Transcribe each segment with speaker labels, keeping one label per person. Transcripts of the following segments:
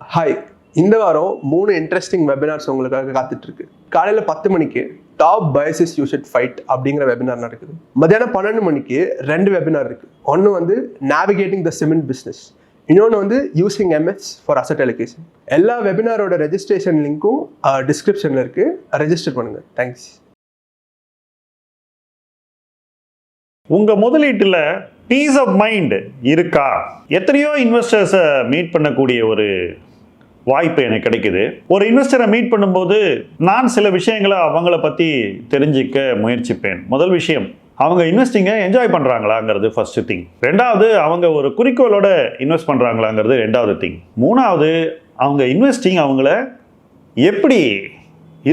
Speaker 1: Hi, இந்த வாரம் 3 interesting webinars உங்களுக்காக காத்துட்ருக்கு. காலையில் 10 மணிக்கு டாப் பயாசிஸ் யூ ஷுட் ஃபைட் அப்படிங்கிற வெபினார் நடக்குது. மத்தியானம் 12 மணிக்கு 2 வெபினார் இருக்குது. ஒன்று வந்து நேவிகேட்டிங் த சிமெண்ட் பிஸ்னஸ், இன்னொன்று வந்து using MS for asset allocation. எல்லா வெபினாரோட ரெஜிஸ்ட்ரேஷன் லிங்க்கும் டிஸ்கிரிப்ஷனில் இருக்குது. ரெஜிஸ்டர் பண்ணுங்கள். தேங்க்ஸ்.
Speaker 2: உங்கள் முதலீட்டில் பீஸ் ஆஃப் மைண்ட் இருக்கா? எத்தனையோ இன்வெஸ்டர்ஸை மீட் பண்ணக்கூடிய ஒரு வாய்ப்பு எனக்கு கிடைக்குது. ஒரு இன்வெஸ்டரை மீட் பண்ணும்போது நான் சில விஷயங்களை அவங்கள பற்றி தெரிஞ்சிக்க முயற்சிப்பேன். முதல் விஷயம், அவங்க இன்வெஸ்டிங்கை என்ஜாய் பண்ணுறாங்களாங்கிறது ஃபர்ஸ்ட் திங். ரெண்டாவது, அவங்க ஒரு குறிக்கோளோட இன்வெஸ்ட் பண்ணுறாங்களாங்கிறது ரெண்டாவது திங். மூணாவது, அவங்க இன்வெஸ்டிங் அவங்கள எப்படி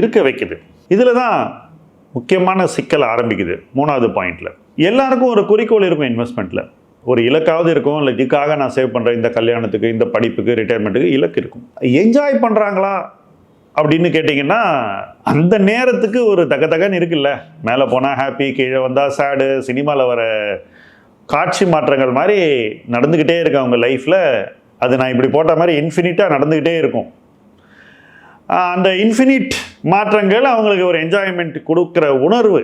Speaker 2: இருக்க வைக்குது. இதில் தான் முக்கியமான சிக்கல் ஆரம்பிக்குது. மூணாவது பாயிண்டில் எல்லாருக்கும் ஒரு குறிக்கோள் இருக்கும். இன்வெஸ்ட்மெண்ட்டில் ஒரு இலக்காவது இருக்கும். இல்லை, இதுக்காக நான் சேவ் பண்ணுறேன், இந்த கல்யாணத்துக்கு, இந்த படிப்புக்கு, ரிட்டையர்மெண்ட்டுக்கு இலக்கு இருக்கும். என்ஜாய் பண்ணுறாங்களா அப்படின்னு கேட்டிங்கன்னா, அந்த நேரத்துக்கு ஒரு தகன்னு இருக்குல்ல. மேலே போனால் ஹாப்பி, கீழே வந்தால் சேடு, சினிமாவில் வர காட்சி மாற்றங்கள் மாதிரி நடந்துக்கிட்டே இருக்கு அவங்க லைஃப்பில். அது நான் இப்படி போட்ட மாதிரி இன்ஃபினிட்டாக நடந்துக்கிட்டே இருக்கும். அந்த இன்ஃபினிட் மாற்றங்கள் அவங்களுக்கு ஒரு என்ஜாய்மெண்ட் கொடுக்குற உணர்வு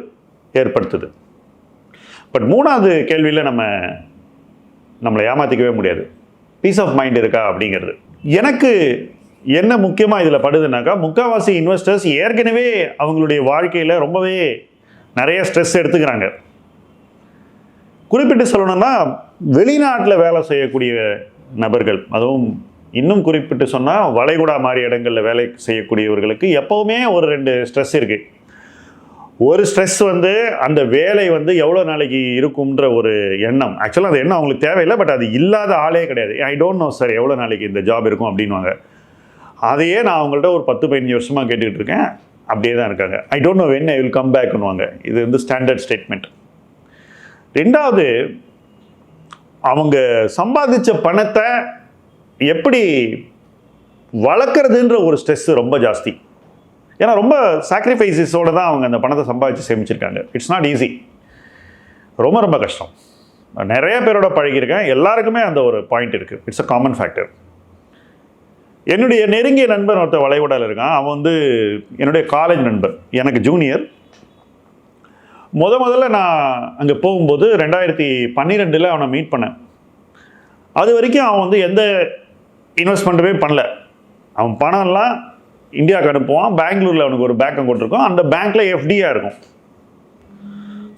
Speaker 2: ஏற்படுத்துது. பட் மூணாவது கேள்வியில் நம்மளை ஏமாற்றிக்கவே முடியாது. பீஸ் ஆஃப் மைண்ட் இருக்கா அப்படிங்கிறது. எனக்கு என்ன முக்கியமாக இதில் படுதுனாக்கா, முக்கால்வாசி இன்வெஸ்டர்ஸ் ஏற்கனவே அவங்களுடைய வாழ்க்கையில் ரொம்பவே நிறைய ஸ்ட்ரெஸ் எடுத்துக்கிறாங்க. குறிப்பிட்டு சொல்லணும்னா, வெளிநாட்டில் வேலை செய்யக்கூடிய நபர்கள், அதுவும் இன்னும் குறிப்பிட்டு சொன்னால் வளைகுடா மாதிரி இடங்களில் வேலை செய்யக்கூடியவர்களுக்கு எப்போவுமே ஒரு 2 ஸ்ட்ரெஸ் இருக்குது. ஒரு ஸ்ட்ரெஸ் வந்து அந்த வேலை வந்து எவ்வளோ நாளைக்கு இருக்கும்ன்ற ஒரு எண்ணம். ஆக்சுவலாக அந்த எண்ணம் அவங்களுக்கு தேவையில்லை. பட் அது இல்லாத ஆளே கிடையாது. ஐ டோன்ட் நோ சார் எவ்வளோ நாளைக்கு இந்த ஜாப் இருக்கும் அப்படின்வாங்க. அதையே நான் அவங்கள்ட்ட ஒரு 10-15 வருஷமாக கேட்டுக்கிட்டு இருக்கேன். அப்படியே தான் இருக்காங்க. I don't know when I will come பேக்னுவாங்க. இது வந்து ஸ்டாண்டர்ட் ஸ்டேட்மெண்ட். ரெண்டாவது, அவங்க சம்பாதிச்ச பணத்தை எப்படி வளர்க்குறதுன்ற ஒரு ஸ்ட்ரெஸ் ரொம்ப ஜாஸ்தி. ஏன்னா ரொம்ப சாக்ரிஃபைஸஸோடு தான் அவங்க அந்த பணத்தை சம்பாதிச்சு சேமிச்சிருக்காங்க. It's not easy. ரொம்ப ரொம்ப கஷ்டம். நிறைய பேரோட பழகியிருக்கேன். எல்லாருக்குமே அந்த ஒரு பாயிண்ட் இருக்குது. It's a common factor. என்னுடைய நெருங்கிய நண்பன் ஒருத்தர் வளைகுடாவில் இருக்கான். அவன் வந்து என்னுடைய காலேஜ் நண்பர், எனக்கு ஜூனியர். முதல்ல நான் அங்கே போகும்போது 2012 அவனை மீட் பண்ணேன். அது வரைக்கும் அவன் வந்து எந்த இன்வெஸ்ட்மெண்ட்டுமே பண்ணல. அவன் பணம்லாம் இந்தியாவுக்கு அனுப்புவான். பெங்களூரில் அவனுக்கு ஒரு பேங்க் அக்கௌண்ட் இருக்கும். அந்த பேங்க்கில் எஃப்டியாக இருக்கும்.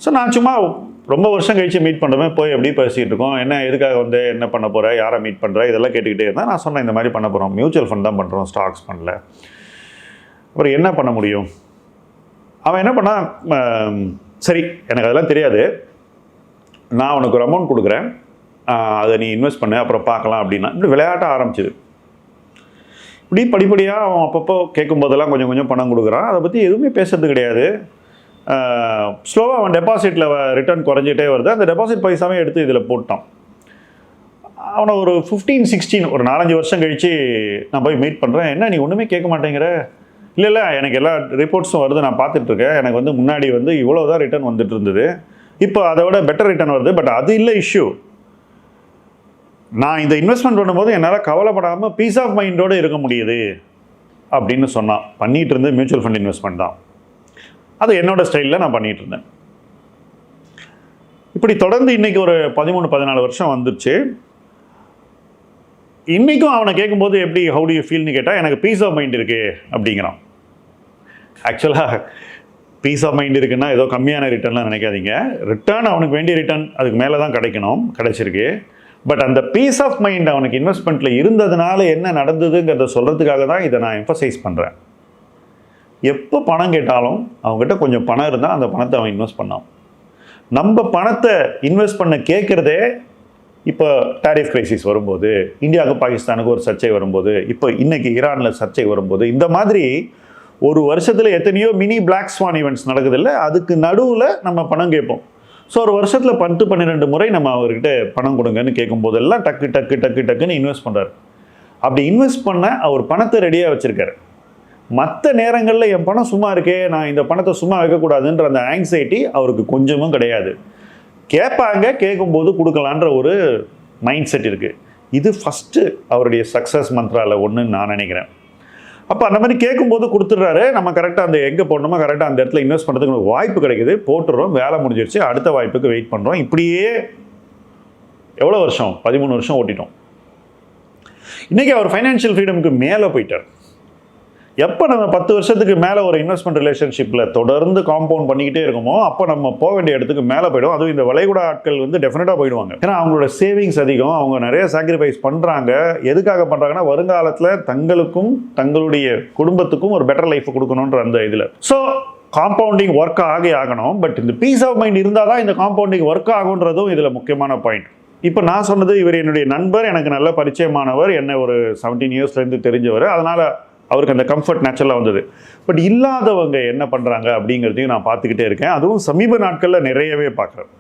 Speaker 2: ஸோ நான் சும்மா ரொம்ப வருஷம் கழித்து மீட் பண்ணுறமே போய் எப்படி பேசிகிட்டு இருக்கோம். என்ன, எதுக்காக வந்து என்ன பண்ண போகிற, யாரை மீட் பண்ணுற, இதெல்லாம் கேட்டுக்கிட்டே இருந்தேன். நான் சொன்னேன், இந்த மாதிரி பண்ண போகிறோம், மியூச்சுவல் ஃபண்ட் தான் பண்ணுறோம், ஸ்டாக்ஸ் பண்ணல. அப்புறம் என்ன பண்ண முடியும்? அவன் என்ன பண்ணான், சரி எனக்கு அதெல்லாம் தெரியாது, நான் உனக்கு ஒரு அமௌண்ட் கொடுக்குறேன், அதை நீ இன்வெஸ்ட் பண்ணு, அப்புறம் பார்க்கலாம் அப்படின்னா. இப்படி விளையாட்ட ஆரம்பிச்சிது. இப்படி படிப்படியாக அவன் அப்பப்போ கேட்கும்போதெல்லாம் கொஞ்சம் கொஞ்சம் பணம் கொடுக்குறான். அதை பற்றி எதுவுமே பேசுறது கிடையாது. ஸ்லோவாக அவன் டெபாசிட்டில் ரிட்டர்ன் குறைஞ்சிட்டே வருது. அந்த டெபாசிட் பைசாவே எடுத்து இதில் போட்டான். அவனை ஒரு 15-16 ஒரு 4-5 வருஷம் கழித்து நான் போய் மீட் பண்ணுறேன். என்ன நீ ஒன்றுமே கேட்க மாட்டேங்கிற? இல்லை எனக்கு எல்லா ரிப்போர்ட்ஸும் வருது, நான் பார்த்துட்ருக்கேன். எனக்கு வந்து முன்னாடி வந்து இவ்வளோ தான் ரிட்டர்ன் வந்துட்டு இருந்தது, இப்போ அதை விட பெட்டர் ரிட்டர்ன் வருது. பட் அது இல்லை இஷ்யூ. நான் இந்த இன்வெஸ்ட்மெண்ட் பண்ணும்போது என்னால் கவலைப்படாமல் பீஸ் ஆஃப் மைண்டோடு இருக்க முடியுது அப்படின்னு சொன்னான். பண்ணிகிட்டு இருந்து மியூச்சுவல் ஃபண்ட் இன்வெஸ்ட்மெண்ட் தான். அது என்னோடய ஸ்டைலில் நான் பண்ணிகிட்டு இருந்தேன். இப்படி தொடர்ந்து இன்றைக்கி ஒரு 13-14 வருஷம் வந்துருச்சு. இன்றைக்கும் அவனை கேட்கும்போது எப்படி ஹவு டு யூ ஃபீல்னு கேட்டால், எனக்கு பீஸ் ஆஃப் மைண்ட் இருக்குது அப்படிங்கிறான். ஆக்சுவலாக பீஸ் ஆஃப் மைண்ட் இருக்குன்னா ஏதோ கம்மியான ரிட்டர்ன்லாம் நினைக்காதீங்க. ரிட்டர்ன் அவனுக்கு வேண்டிய ரிட்டர்ன் அதுக்கு மேலே தான் கிடைச்சிருக்கு. பட் அந்த பீஸ் ஆஃப் மைண்ட் அவனுக்கு இன்வெஸ்ட்மெண்ட்டில் இருந்ததுனால என்ன நடந்ததுங்கிறத சொல்கிறதுக்காக தான் இதை நான் எம்ஃபசைஸ் பண்ணுறேன். எப்போ பணம் கேட்டாலும் அவங்ககிட்ட கொஞ்சம் பணம் இருந்தால் அந்த பணத்தை அவன் இன்வெஸ்ட் பண்ணான். நம்ம பணத்தை இன்வெஸ்ட் பண்ண கேட்குறதே இப்போ டாரிஃப் கிரைசிஸ் வரும்போது, இந்தியாவுக்கு பாகிஸ்தானுக்கு ஒரு சர்ச்சை வரும்போது, இப்போ இன்றைக்கி ஈரானில் சர்ச்சை வரும்போது, இந்த மாதிரி ஒரு வருஷத்தில் எத்தனையோ மினி பிளாக் ஸ்வான் ஈவெண்ட்ஸ் நடக்குதில்ல, அதுக்கு நடுவில் நம்ம பணம் கேட்போம். ஸோ ஒரு வருஷத்தில் 10-12 முறை நம்ம அவர்கிட்ட பணம் கொடுங்கன்னு கேட்கும்போதெல்லாம் டக்குன்னு இன்வெஸ்ட் பண்ணுறாரு. அப்படி இன்வெஸ்ட் பண்ண அவர் பணத்தை ரெடியாக வச்சுருக்காரு. மற்ற நேரங்களில் என் பணம் சும்மா இருக்கே, நான் இந்த பணத்தை சும்மா வைக்கக்கூடாதுன்ற அந்த ஆங்ஸைட்டி அவருக்கு கொஞ்சமும் கிடையாது. கேட்பாங்க, கேட்கும்போது கொடுக்கலான்ற ஒரு மைண்ட் செட் இருக்குது. இது ஃபஸ்ட்டு அவருடைய சக்ஸஸ் மந்த்ராவில் ஒன்றுன்னு நான் நினைக்கிறேன். அப்போ அந்த மாதிரி கேட்கும்போது கொடுத்துட்றாரு. நம்ம கரெக்டாக அந்த எங்கே போடணுமோ கரெக்டாக அந்த இடத்துல இன்வெஸ்ட் பண்ணுறதுக்கு வாய்ப்பு கிடைக்குது, போட்டுடுறோம், வேலை முடிஞ்சிருச்சு, அடுத்த வாய்ப்புக்கு வெயிட் பண்ணுறோம். இப்படியே எவ்வளோ வருஷம், 13 வருஷம் ஓட்டிட்டோம். இன்றைக்கி அவர் ஃபைனான்ஷியல் ஃப்ரீடமுக்கு மேலே போயிட்டார். எப்போ நம்ம 10 வருஷத்துக்கு மேலே ஒரு இன்வெஸ்ட்மெண்ட் ரிலேஷன்ஷிப்பில் தொடர்ந்து காம்பவுண்ட் பண்ணிக்கிட்டே இருக்கோமோ அப்போ நம்ம போக வேண்டிய இடத்துக்கு மேலே போயிடும். அதுவும் இந்த வளைகுடா ஆட்கள் வந்து டெஃபினட்டாக போயிடுவாங்க. ஏன்னா அவங்களோட சேவிங்ஸ் அதிகம், அவங்க நிறைய சாக்ரிஃபைஸ் பண்ணுறாங்க. எதுக்காக பண்ணுறாங்கன்னா வருங்காலத்தில் தங்களுக்கும் தங்களுடைய குடும்பத்துக்கும் ஒரு பெட்டர் லைஃப் கொடுக்கணுன்ற அந்த இதில். ஸோ காம்பவுண்டிங் ஒர்க் ஆகணும். பட் இந்த பீஸ் ஆஃப் மைண்ட் இருந்தால் தான் இந்த காம்பவுண்டிங் ஒர்க் ஆகுன்றதும் இதில் முக்கியமான பாயிண்ட். இப்போ நான் சொன்னது, இவர் என்னுடைய நண்பர், எனக்கு நல்ல பரிச்சயமானவர், என்ன ஒரு 17 இயர்ஸ்லேருந்து தெரிஞ்சவர், அதனால் அவருக்கு அந்த கம்ஃபர்ட் நேச்சுரலாக வந்தது. பட் இல்லாதவங்க என்ன பண்ணுறாங்க அப்படிங்கிறதையும் நான் பார்த்துக்கிட்டே இருக்கேன். அதுவும் சமீப நாட்களில் நிறையவே பார்க்குறேன்.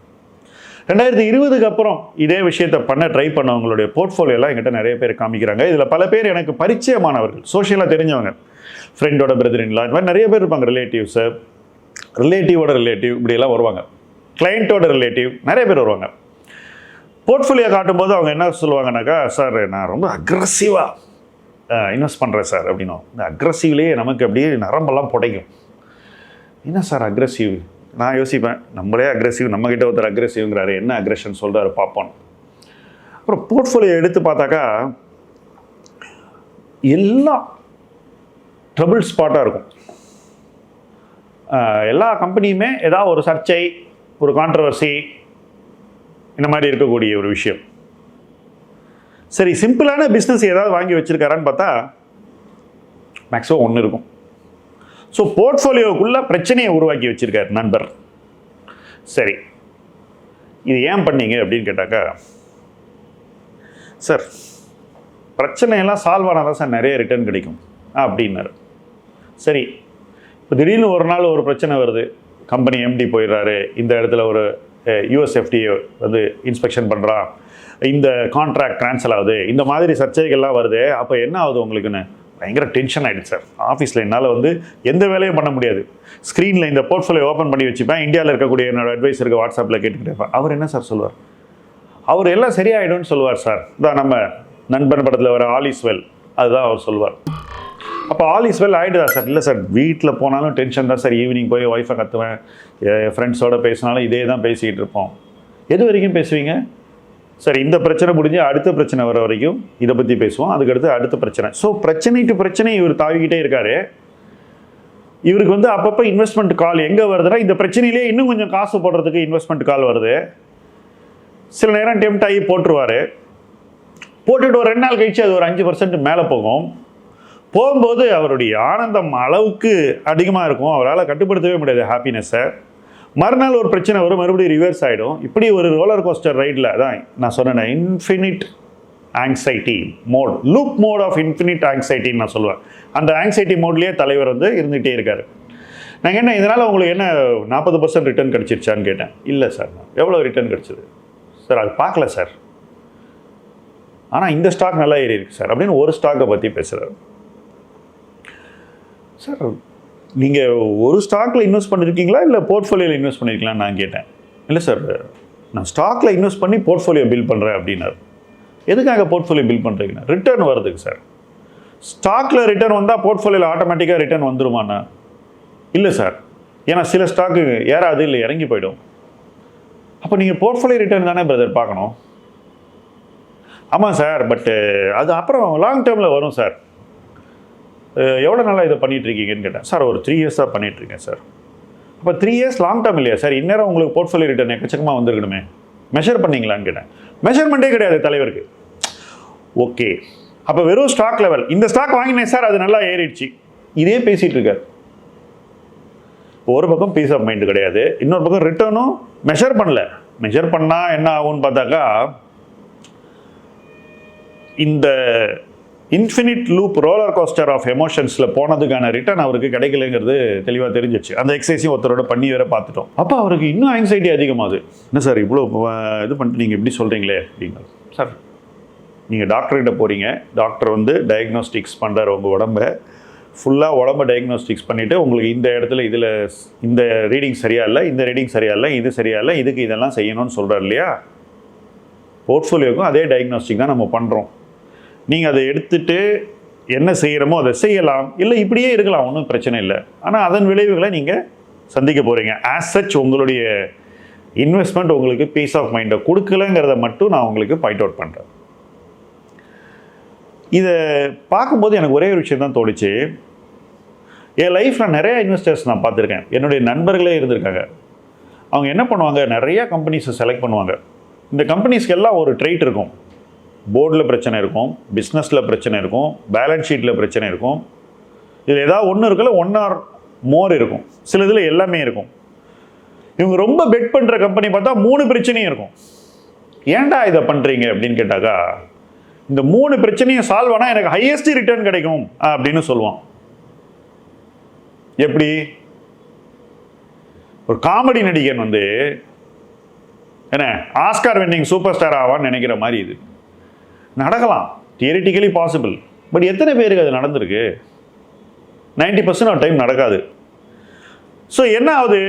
Speaker 2: 2020க்கு அப்புறம் இதே விஷயத்தை பண்ண ட்ரை பண்ணவங்களுடைய போர்ட்ஃபோலியோலாம் என்கிட்ட நிறைய பேர் காமிக்கிறாங்க. இதில் பல பேர் எனக்கு பரிச்சயமானவர்கள், சோஷியலாக தெரிஞ்சவங்க, ஃப்ரெண்டோட பிரதரின்லாம், இந்த மாதிரி நிறைய பேர் இருப்பாங்க. ரிலேட்டிவ்ஸு, ரிலேட்டிவோட ரிலேட்டிவ் இப்படியெல்லாம் வருவாங்க. கிளைண்ட்டோட ரிலேட்டிவ் நிறைய பேர் வருவாங்க. போர்ட்ஃபோலியோ காட்டும்போது அவங்க என்ன சொல்லுவாங்கன்னாக்கா, சார் நான் ரொம்ப அக்ரெசிவாக இன்வெஸ்ட் பண்ணுறேன் சார் அப்படின்னா. இந்த அக்ரெசிவ்லேயே நமக்கு அப்படியே நரம்பெல்லாம் புடைக்கும். என்ன சார் அக்ரெசிவ்? நான் யோசிப்பேன், நம்மளே அக்ரெசிவ், நம்மக்கிட்ட ஒருத்தர் அக்ரெசிவ்ங்கிறாரு, என்ன அக்ரெஷன் சொல்கிறாரு பார்ப்போம். அப்புறம் போர்ட்ஃபோலியோ எடுத்து பார்த்தாக்கா எல்லாம் ட்ரபிள் ஸ்பாட்டாக இருக்கும். எல்லா கம்பெனியுமே ஏதாவது ஒரு சர்ச்சை, ஒரு கான்ட்ரவர்சி, இந்த மாதிரி இருக்கக்கூடிய ஒரு விஷயம். சரி, சிம்பிளான பிஸ்னஸ் ஏதாவது வாங்கி வச்சிருக்காரான்னு பார்த்தா மேக்ஸிமம் ஒன்று இருக்கும். ஸோ போர்ட்ஃபோலியோக்குள்ளே பிரச்சனையை உருவாக்கி வச்சிருக்காரு நண்பர். சரி, இது ஏன் பண்ணீங்க அப்படின்னு கேட்டாக்கா, சார் பிரச்சனையெல்லாம் சால்வ் ஆனால் தான் சார் நிறைய ரிட்டர்ன் கிடைக்கும் அப்படின்னாரு. சரி, இப்போ திடீர்னு ஒரு நாள் ஒரு பிரச்சனை வருது, கம்பெனி எம்டி போயிடுறாரு, இந்த இடத்துல ஒரு யூஎஸ்எஃப்டிஏ வந்து இன்ஸ்பெக்ஷன் பண்ணுறான், இந்த கான்ட்ராக்ட் கேன்சல் ஆகுது, இந்த மாதிரி சர்ச்சைகள்லாம் வருது. அப்போ என்ன ஆகுது உங்களுக்குன்னு பயங்கர டென்ஷன் ஆகிடுச்சு சார். ஆஃபீஸில் என்னால் வந்து எந்த வேலையும் பண்ண முடியாது. ஸ்க்ரீனில் இந்த போர்ட்ஃபோலியோ ஓப்பன் பண்ணி வச்சுப்பேன், இந்தியாவில் இருக்கக்கூடிய என்னோட அட்வைஸருக்கு வாட்ஸ்அப்பில் கேட்டுக்கிட்டே இருப்பேன். அவர் என்ன சார் சொல்லுவார்? அவர் எல்லாம் சரியாயிடும்னு சொல்லுவார் சார். இதான் நம்ம நண்பன் படத்தில் வர ஆல் இஸ் வெல், அதுதான் அவர் சொல்லுவார். அப்போ ஆல் இஸ் வெல் ஆகிடுதா சார்? இல்லை சார், வீட்டில் போனாலும் டென்ஷன் தான் சார். ஈவினிங் போய் ஒய்ஃபை கற்றுவேன், ஃப்ரெண்ட்ஸோடு பேசினாலும் இதே தான் பேசிக்கிட்டு இருப்போம். எது வரைக்கும் பேசுவீங்க? சரி, இந்த பிரச்சனை முடிஞ்சு அடுத்த பிரச்சனை வர வரைக்கும் இதை பற்றி பேசுவோம், அதுக்கடுத்து அடுத்த பிரச்சனை. ஸோ பிரச்சனை டு பிரச்சனை இவர் தாவிக்கிட்டே இருக்காரு. இவருக்கு வந்து அப்பப்போ இன்வெஸ்ட்மெண்ட் கால் எங்கே வருதுன்னா, இந்த பிரச்சனையிலே இன்னும் கொஞ்சம் காசு போடுறதுக்கு இன்வெஸ்ட்மெண்ட் கால் வருது. சில நேரம் டெம்ட் ஆகி போட்டுருவார். போட்டுட்டு ஒரு 2 நாள் கழிச்சு அது ஒரு 5% மேலே போகும். போகும்போது அவருடைய ஆனந்தம் அளவுக்கு அதிகமாக இருக்கும், அவரால் கட்டுப்படுத்தவே முடியாது ஹாப்பினஸ்ஸை. மறுநாள் ஒரு பிரச்சனை வரும், மறுபடியும் ரிவர்ஸ் ஆகிடும். இப்படி ஒரு ரோலர் கோஸ்டர் ரைடில் தான் நான் சொன்னேன், infinite anxiety mode, loop mode of infinite ஆங்ஸைட்டின்னு நான் சொல்லுவேன். அந்த ஆங்ஸைட்டி மோட்லேயே தலைவர் வந்து இருந்துகிட்டே இருக்கார். நாங்கள் என்ன இதனால் உங்களுக்கு என்ன 40% ரிட்டர்ன் கிடச்சிருச்சான்னு கேட்டேன். இல்லை சார். எவ்வளோ ரிட்டர்ன் கிடச்சிது சார்? அது பார்க்கல சார், ஆனால் இந்த ஸ்டாக் நல்லா ஏறி இருக்கு சார் அப்படின்னு ஒரு ஸ்டாக்கை பற்றி பேசுகிறார். சார், நீங்கள் ஒரு ஸ்டாக்கில் இன்வெஸ்ட் பண்ணியிருக்கீங்களா இல்லை போர்ட்ஃபோலியோவில் இன்வெஸ்ட் பண்ணியிருக்கீங்களான்னு நான் கேட்டேன். இல்லை சார், நான் ஸ்டாக்கில் இன்வெஸ்ட் பண்ணி போர்ட்ஃபோலியோ பில்ட் பண்ணுறேன் அப்படின்னாரு. எதுக்காக போர்ட்ஃபோலியோ பில்ட் பண்ணுறீங்கன்னா, ரிட்டர்ன் வருதுக்கு சார். ஸ்டாக்கில் ரிட்டர்ன் வந்தால் போர்ட்ஃபோலியோவில் ஆட்டோமேட்டிக்காக ரிட்டர்ன் வந்துருமாண்ணா? இல்லை சார், ஏன்னா சில ஸ்டாக்கு ஏறாது, இல்லை இறங்கி போயிடும். அப்போ நீங்கள் போர்ட்ஃபோலியோ ரிட்டர்ன் தானே பிரதர் பார்க்கணும். ஆமாம் சார், பட்டு அது அப்புறம் லாங் டேர்மில் வரும் சார். எவ்வளோ நாளாக இதை பண்ணிகிட்ருக்கீங்கன்னு கேட்டேன். சார், ஒரு 3 இயர்ஸாக பண்ணிகிட்ருக்கேன் சார். அப்போ 3 இயர்ஸ் லாங் டேர்ம் இல்லையா சார்? இந்நேரம் உங்களுக்கு போர்ட்ஃபோலியோ ரிட்டர்ன் எக்கச்சக்கமாக வந்துருக்கணுமே, மெஷர் பண்ணிங்களான்னு கேட்டேன். மெஷர்மெண்ட்டே கிடையாது தலைவருக்கு. ஓகே, அப்போ வெறும் ஸ்டாக் லெவல், இந்த ஸ்டாக் வாங்கினேன் சார், அது நல்லா ஏறிடுச்சு, இதே பேசிகிட்டு இருக்கார். ஒரு பக்கம் பீஸ் ஆஃப் மைண்டு கிடையாது, இன்னொரு பக்கம் ரிட்டர்னும் மெஷர் பண்ணல. மெஷர் பண்ணால் என்ன ஆகும்னு பார்த்தாக்கா, இந்த infinite loop roller coaster of எமோஷன்ஸில் போனதுக்கான ரிட்டர்ன் அவருக்கு கிடைக்கலங்கிறது தெளிவாக தெரிஞ்சிச்சு. அந்த எக்ஸசைஸையும் ஒருத்தரோட பண்ணி வேற பார்த்துட்டோம். அப்போ அவருக்கு இன்னும் ஆங்ஸைட்டி அதிகமாகுது. என்ன சார் இவ்வளோ இது பண்ணிட்டு நீங்கள் எப்படி சொல்கிறீங்களே அப்படிங்க. சார், நீங்கள் டாக்டர்கிட்ட போகிறீங்க, டாக்டர் வந்து டயக்னோஸ்டிக்ஸ் பண்ணுறாரு, உங்கள் உடம்பை ஃபுல்லாக உடம்பை டயக்னோஸ்டிக்ஸ் பண்ணிவிட்டு உங்களுக்கு இந்த இடத்துல இதில் இந்த ரீடிங் சரியா இல்லை, இந்த ரீடிங் சரியா இல்லை, இது சரியா இல்லை, இதுக்கு இதெல்லாம் செய்யணும்னு சொல்கிறார் இல்லையா? போர்ட்ஃபோலியோக்கும் அதே டயக்னோஸ்டிக் தான் நம்ம பண்ணுறோம். நீங்கள் அதை எடுத்துகிட்டு என்ன செய்கிறோமோ அதை செய்யலாம், இல்லை இப்படியே இருக்கலாம், ஒன்றும் பிரச்சனை இல்லை. ஆனால் அதன் விளைவுகளை நீங்கள் சந்திக்க போகிறீங்க. ஆஸ் சச் உங்களுடைய இன்வெஸ்ட்மெண்ட் உங்களுக்கு பீஸ் ஆஃப் மைண்டை கொடுக்கலங்கிறத மட்டும் நான் உங்களுக்கு பாயிண்ட் அவுட் பண்ணுறேன். இதை பார்க்கும்போது எனக்கு ஒரே ஒரு விஷயம் தான் தோணுச்சு. என் லைஃப்பில் நிறையா இன்வெஸ்டர்ஸ் நான் பார்த்துருக்கேன். என்னுடைய நண்பர்களே இருந்திருக்காங்க. அவங்க என்ன பண்ணுவாங்க, நிறையா கம்பெனிஸை செலக்ட் பண்ணுவாங்க. இந்த கம்பெனிஸ்க்கு எல்லாம் ஒரு ட்ரைட் இருக்கும். போர்டில் பிரச்சனை இருக்கும், பிஸ்னஸில் பிரச்சனை இருக்கும், பேலன்ஸ் ஷீட்டில் பிரச்சனை இருக்கும். இதில் ஏதாவது ஒன்று இருக்குல்ல, ஒன் ஆர் மோர் இருக்கும். சில இதில் எல்லாமே இருக்கும். இவங்க ரொம்ப பெட் பண்ணுற கம்பெனி பார்த்தா 3 பிரச்சனையும் இருக்கும். ஏன்டா இதை பண்ணுறீங்க அப்படின்னு கேட்டாக்கா, இந்த 3 பிரச்சனையும் சால்வ் ஆனால் எனக்கு ஹையஸ்ட் ரிட்டர்ன் கிடைக்கும் அப்படின்னு சொல்லுவான். எப்படி? ஒரு காமெடி நடிகன் வந்து என்ன ஆஸ்கார் வின்னிங் சூப்பர் ஸ்டார் ஆவான்னு நினைக்கிற மாதிரி இது நடக்கலாம். Theoretically possible. பட் எத்தனை பேருக்கு அது நடந்திருக்கு? 90% ஆஃப் டைம் நடக்காது. ஸோ என்ன ஆகுது,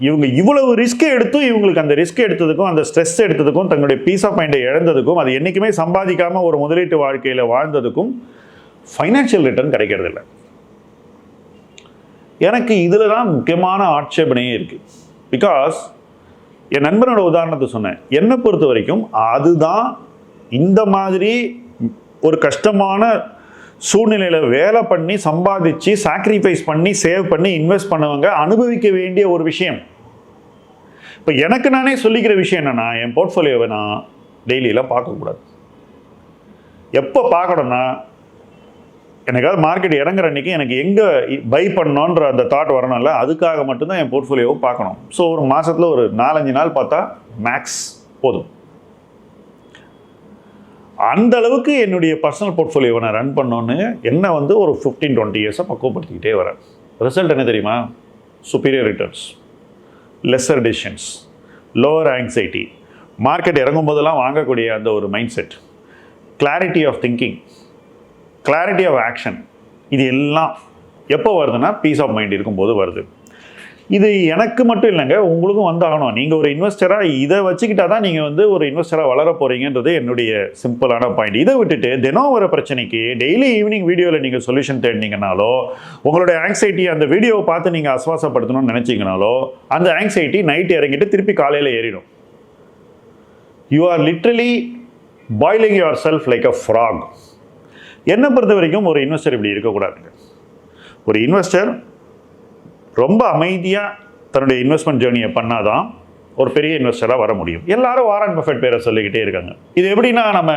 Speaker 2: இவங்க இவ்வளவு ரிஸ்க் எடுத்தும் இவங்களுக்கு அந்த ரிஸ்க் எடுத்ததுக்கும் அந்த ஸ்ட்ரெஸ் எடுத்ததுக்கும் தங்களுடைய பீஸ் ஆஃப் மைண்டை இழந்ததுக்கும் அது என்றைக்குமே சம்பாதிக்காமல் ஒரு முதலீட்டு வாழ்க்கையில் வாழ்ந்ததுக்கும் ஃபைனான்ஷியல் ரிட்டர்ன் கிடைக்கிறதில்ல. எனக்கு இதில் தான் முக்கியமான ஆட்சேபனையே இருக்குது. பிகாஸ் என் நண்பனோட உதாரணத்தை சொன்னேன். என்னை பொறுத்த வரைக்கும் அதுதான் இந்த மாதிரி ஒரு கஷ்டமான சூழ்நிலையில் வேலை பண்ணி சம்பாதிச்சு சாக்ரிஃபைஸ் பண்ணி சேவ் பண்ணி இன்வெஸ்ட் பண்ணவங்க அனுபவிக்க வேண்டிய ஒரு விஷயம். இப்போ எனக்கு நானே சொல்லிக்கிற விஷயம் என்னென்னா, என் போர்ட்ஃபோலியோவை நான் டெய்லியெலாம் பார்க்கக்கூடாது. எப்போ பார்க்கணும்னா, எனக்காவது மார்க்கெட் இறங்குற அன்றைக்கி எனக்கு எங்கே பை பண்ணணுன்ற அந்த தாட் வரணும்ல, அதுக்காக மட்டும்தான் என் போர்ட்ஃபோலியோவை பார்க்கணும். ஸோ ஒரு மாதத்தில் ஒரு 4-5 நாள் பார்த்தா மேக்ஸ் போதும். அந்த அளவுக்கு என்னுடைய பர்சனல் போர்ட்ஃபோலியோவை நான் ரன் பண்ணோன்னு என்ன வந்து ஒரு 15-20 இயர்ஸாக பக்குவப்படுத்திக்கிட்டே வரேன். ரிசல்ட் என்ன தெரியுமா? Superior returns, lesser decisions, lower anxiety, market இறங்கும் போதெல்லாம் வாங்கக்கூடிய அந்த ஒரு mindset, clarity of thinking, clarity of action. இது எல்லாம் எப்போ வருதுன்னா பீஸ் ஆஃப் மைண்ட் இருக்கும்போது வருது. இது எனக்கு மட்டும் இல்லைங்க, உங்களுக்கும் வந்தாகணும். நீங்கள் ஒரு இன்வெஸ்டராக இதை வச்சுக்கிட்டா தான் நீங்கள் வந்து ஒரு இன்வெஸ்டராக வளர போகிறீங்கன்றது என்னுடைய சிம்பிளான பாயிண்ட். இதை விட்டுட்டு தினம் வர பிரச்சனைக்கு டெய்லி ஈவினிங் வீடியோவில் நீங்கள் சொல்யூஷன் தேடினீங்கனாலோ, உங்களுடைய ஆங்ஸைட்டி அந்த வீடியோவை பார்த்து நீங்கள் ஆஸ்வாசப்படுத்தணும்னு நினச்சிங்கனாலோ, அந்த ஆங்ஸைட்டி நைட் இறங்கிட்டு திருப்பி காலையில் ஏறிடும். You are literally boiling your self like a frock. என்னை பொறுத்த வரைக்கும் ஒரு இன்வெஸ்டர் இப்படி இருக்கக்கூடாதுங்க. ஒரு இன்வெஸ்டர் ரொம்ப அமைதியாக தன்னுடைய இன்வெஸ்ட்மெண்ட் ஜேர்னியை பண்ணாதான் ஒரு பெரிய இன்வெஸ்டராக வர முடியும். எல்லாரும் வாரன் பஃபெட் பேரை சொல்லிக்கிட்டே இருக்காங்க. இது எப்படின்னா, நம்ம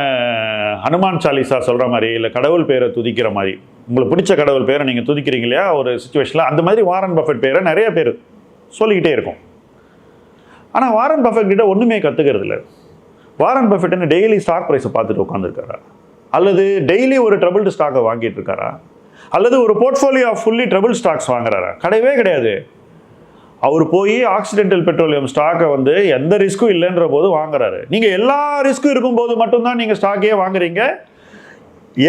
Speaker 2: ஹனுமான் சாலிசா சொல்கிற மாதிரி, இல்லை கடவுள் பேரை துதிக்கிற மாதிரி, உங்களுக்கு பிடிச்ச கடவுள் பேரை நீங்கள் துதிக்கிறீங்க இல்லையா ஒரு சுச்சுவேஷனில், அந்த மாதிரி வாரன் பஃபெட் பேரை நிறைய பேர் சொல்லிக்கிட்டே இருக்கும். ஆனால் வாரன் பஃபெட் கிட்ட ஒன்றுமே கற்றுக்கிறது இல்லை. வாரன் பஃபெட்னு டெய்லி ஸ்டாக் ப்ரைஸை பார்த்துட்டு உட்காந்துருக்காரா, அல்லது டெய்லி ஒரு ட்ரபிள்டு ஸ்டாக்கை வாங்கிட்டு இருக்காரா, அல்லது ஒரு போர்ட்ஃபோலியோ ஃபுல்லி ட்ரபிள் ஸ்டாக்ஸ் வாங்குறாரா? கிடையவே கிடையாது. அவர் போய் ஆக்சிடென்டல் பெட்ரோலியம் ஸ்டாக்கை வந்து எந்த ரிஸ்க்கும் இல்லைன்ற போது வாங்குறாரு. நீங்கள் எல்லா ரிஸ்க்கும் இருக்கும்போது மட்டும்தான் நீங்கள் ஸ்டாக்கே வாங்குறீங்க.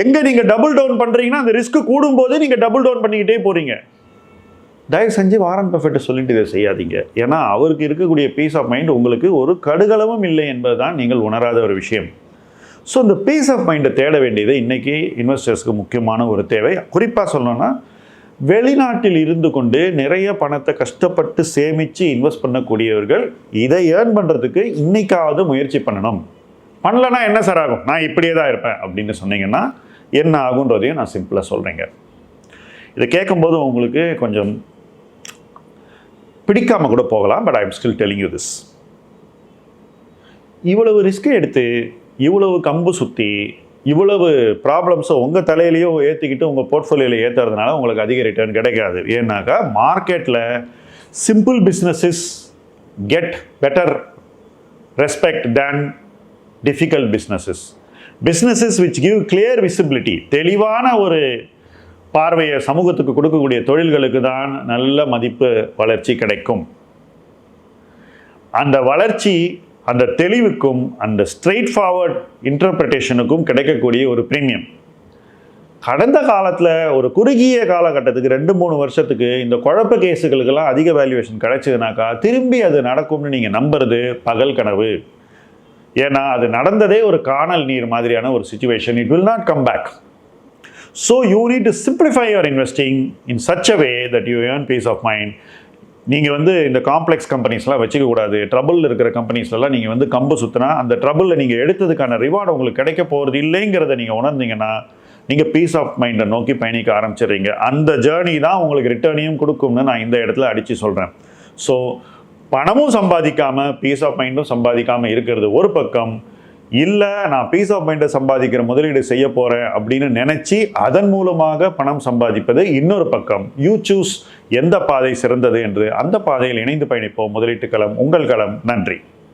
Speaker 2: எங்கே நீங்கள் டபுள் டவுன் பண்ணுறீங்கன்னா அந்த ரிஸ்க்கு கூடும்போது நீங்கள் டபுள் டவுன் பண்ணிக்கிட்டே போகிறீங்க. தயவு செஞ்சு வாரன் பஃபெட்டை சொல்லிட்டு இதை செய்யாதீங்க. ஏன்னா அவருக்கு இருக்கக்கூடிய பீஸ் ஆஃப் மைண்ட் உங்களுக்கு ஒரு கடுகளவும் இல்லை என்பது தான் நீங்கள் உணராத ஒரு விஷயம். ஸோ இந்த பீஸ் ஆஃப் மைண்டை தேட வேண்டியது இன்றைக்கி இன்வெஸ்டர்ஸ்க்கு முக்கியமான ஒரு தேவை. குறிப்பாக சொல்லணும்னா, வெளிநாட்டில் இருந்து கொண்டு நிறைய பணத்தை கஷ்டப்பட்டு சேமித்து இன்வெஸ்ட் பண்ணக்கூடியவர்கள் இதை ஏர்ன் பண்ணுறதுக்கு இன்றைக்காவது முயற்சி பண்ணணும். பண்ணலன்னா என்ன சார் ஆகும், நான் இப்படியே தான் இருப்பேன் அப்படின்னு சொன்னீங்கன்னா என்ன ஆகுன்றதையும் நான் சிம்பிளாக சொல்கிறேங்க. இதை கேட்கும்போது உங்களுக்கு கொஞ்சம் பிடிக்காமல் கூட போகலாம். But I am still telling you this. இவ்வளவு ரிஸ்க்கை எடுத்து, இவ்வளவு கம்பு சுற்றி, இவ்வளவு ப்ராப்ளம்ஸை உங்கள் தலையிலையோ ஏற்றிக்கிட்டு உங்கள் போர்ட்ஃபோலியோவில் ஏற்றுறதுனால உங்களுக்கு அதிக ரிட்டர்ன் கிடைக்காது. ஏன்னாக்கா மார்க்கெட்டில் simple businesses get better respect than difficult businesses. Businesses which give clear visibility, தெளிவான ஒரு பார்வையை சமூகத்துக்கு கொடுக்கக்கூடிய தொழில்களுக்கு தான் நல்ல மதிப்பு வளர்ச்சி கிடைக்கும். அந்த வளர்ச்சி அந்த தெளிவுக்கும் அந்த ஸ்ட்ரெயிட் ஃபார்வர்ட் இன்டர்பிரிட்டேஷனுக்கும் கிடைக்கக்கூடிய ஒரு ப்ரீமியம். கடந்த காலத்தில் ஒரு குறுகிய காலகட்டத்துக்கு 2-3 வருஷத்துக்கு இந்த குழப்ப கேஸுகளுக்கெல்லாம் அதிக வேல்யூவேஷன் கிடைச்சதுனாக்கா திரும்பி அது நடக்கும்னு நீங்கள் நம்புறது பகல் கனவு. ஏன்னா அது நடந்ததே ஒரு காணல் நீர் மாதிரியான ஒரு situation. It will not come back. So you need to simplify your investing in such a way that you earn peace of mind. நீங்கள் வந்து இந்த காம்ப்ளெக்ஸ் கம்பெனிஸ்லாம் வச்சுக்க கூடாது. ட்ரபிள் இருக்கிற கம்பெனிஸ்லாம் நீங்கள் வந்து கம்பு சுற்றினா அந்த ட்ரபிளில் நீங்கள் எடுத்ததுக்கான ரிவார்டு உங்களுக்கு கிடைக்க போகிறது இல்லைங்கிறத நீங்கள் உணர்ந்தீங்கன்னா நீங்கள் பீஸ் ஆஃப் மைண்டை நோக்கி பயணிக்க ஆரம்பிச்சிடுறீங்க. அந்த ஜேர்னி தான் உங்களுக்கு ரிட்டர்னையும் கொடுக்கும்னு நான் இந்த இடத்துல அடித்து சொல்கிறேன். ஸோ பணமும் சம்பாதிக்காமல் பீஸ் ஆஃப் மைண்டும் சம்பாதிக்காமல் இருக்கிறது ஒரு பக்கம், இல்லை நான் பீஸ் ஆஃப் மைண்டை சம்பாதிக்கிற முதலீடு செய்ய போகிறேன் அப்படின்னு நினச்சி அதன் மூலமாக பணம் சம்பாதிப்பது இன்னொரு பக்கம். யூ சூஸ் எந்த பாதை சிறந்தது என்று. அந்த பாதையில் இணைந்து பயணிப்போம். முதலீட்டு களம் உங்கள் களம். நன்றி.